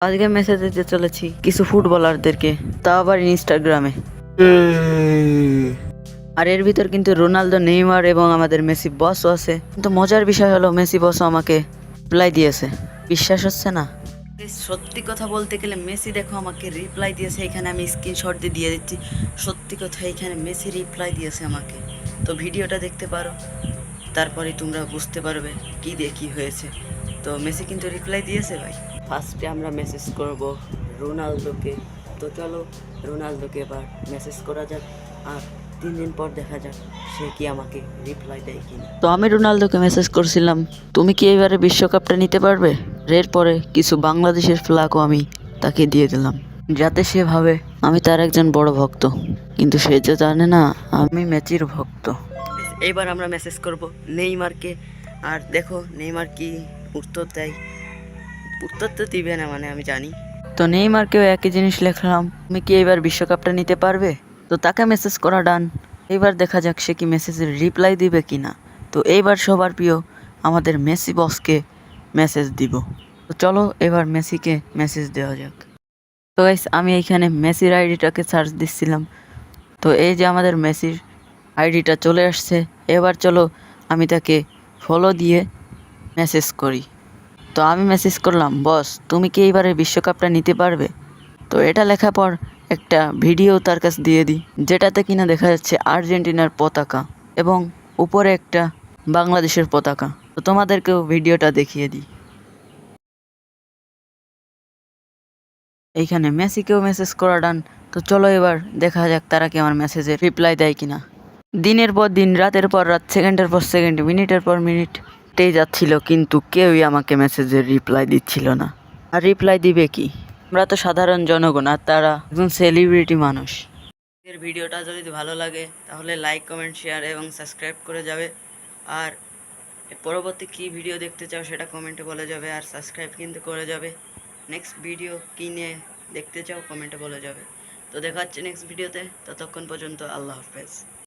আজকে মেসেজ দিতে চলেছি কিছু ফুটবলারদেরকে, তা আবার ইনস্টাগ্রামে। আর এর ভিতর কিন্তু রোনালদো, নেইমার এবং আমাদের মেসি বসও আছে। কিন্তু মজার বিষয় হলো মেসি বসও আমাকে রিপ্লাই দিয়েছে। বিশ্বাস হচ্ছে না। সত্যি কথা বলতে গেলে মেসি দেখো আমাকে রিপ্লাই দিয়েছে। এখানে আমি স্ক্রিনশট দিয়ে দিচ্ছি। সত্যি কথা, এখানে মেসি রিপ্লাই দিয়েছে আমাকে। তো ভিডিওটা দেখতে পারো, তারপরে তোমরা বুঝতে পারবে কি দিয়ে কী হয়েছে। তো মেসি কিন্তু রিপ্লাই দিয়েছে ভাই। ফার্স্টে আমরা মেসেজ করব রোনালদোকে। তো চলো রোনালদোকে এবার মেসেজ করা যাক, আর 3 দিন পর দেখা যাক সে কি আমাকে রিপ্লাই দেয় কিনা। তো আমি রোনালদোকে মেসেজ করছিলাম, তুমি কি এবারে বিশ্বকাপটা নিতে পারবে? এরপরে কিছু বাংলাদেশের ফ্ল্যাগও আমি তাকে দিয়ে দিলাম, যাতে সে ভাবে আমি তার একজন বড় ভক্ত। কিন্তু সে যে জানে না আমি মেসির ভক্ত। এইবার আমরা মেসেজ করব নেইমারকে। আর দেখো নেইমার কি উত্তর দেয়। উত্তর তো দিবে না মানে আমি জানি। তো নেইমারকেও একই জিনিস লিখলাম, তুমি কি এবার বিশ্বকাপটা নিতে পারবে? তো তাকে মেসেজ করা ডান। এবার দেখা যাক সে কি মেসেজের রিপ্লাই দিবে কিনা। তো এইবার সবার প্রিয় আমাদের মেসি বসকে মেসেজ দিব। তো চলো এবার মেসিকে মেসেজ দেওয়া যাক। তো গাইস আমি এইখানে মেসির আইডিটাকে সার্চ দিচ্ছিলাম। তো এই যে আমাদের মেসির আইডিটা চলে আসছে। এবার চলো আমি তাকে ফলো দিয়ে মেসেজ করি। তো আমি মেসেজ করলাম, বস তুমি কি এইবারে বিশ্বকাপটা নিতে পারবে? তো এটা লেখার পর একটা ভিডিও তার কাছে দিয়ে দিই, যেটাতে কিনা দেখা যাচ্ছে আর্জেন্টিনার পতাকা এবং উপরে একটা বাংলাদেশের পতাকা। তো তোমাদেরকেও ভিডিওটা দেখিয়ে দিই। এইখানে মেসিকেও মেসেজ করা ডান। তো চলো এবার দেখা যাক তারা কি আমার মেসেজে রিপ্লাই দেয় কিনা। দিনের পর দিন, রাতের পর রাত, সেকেন্ডের পর সেকেন্ড, মিনিটের পর মিনিট যাচ্ছিল, কিন্তু কেউই আমাকে মেসেজের রিপ্লাই দিচ্ছিল না। আর রিপ্লাই দিবে কি? আমরা তো সাধারণ জনগণ, আর তারা একজন সেলিব্রিটি মানুষ। এর ভিডিওটা যদি ভালো লাগে তাহলে লাইক, কমেন্ট, শেয়ার এবং সাবস্ক্রাইব করে যাবে। আর পরবর্তী কী ভিডিও দেখতে চাও সেটা কমেন্টে বলে যাবে, আর সাবস্ক্রাইব কিন্তু করে যাবে। নেক্সট ভিডিও কী নিয়ে দেখতে চাও কমেন্টে বলে যাবে। তো দেখা হচ্ছে নেক্সট ভিডিওতে। ততক্ষণ পর্যন্ত আল্লাহ হাফেজ।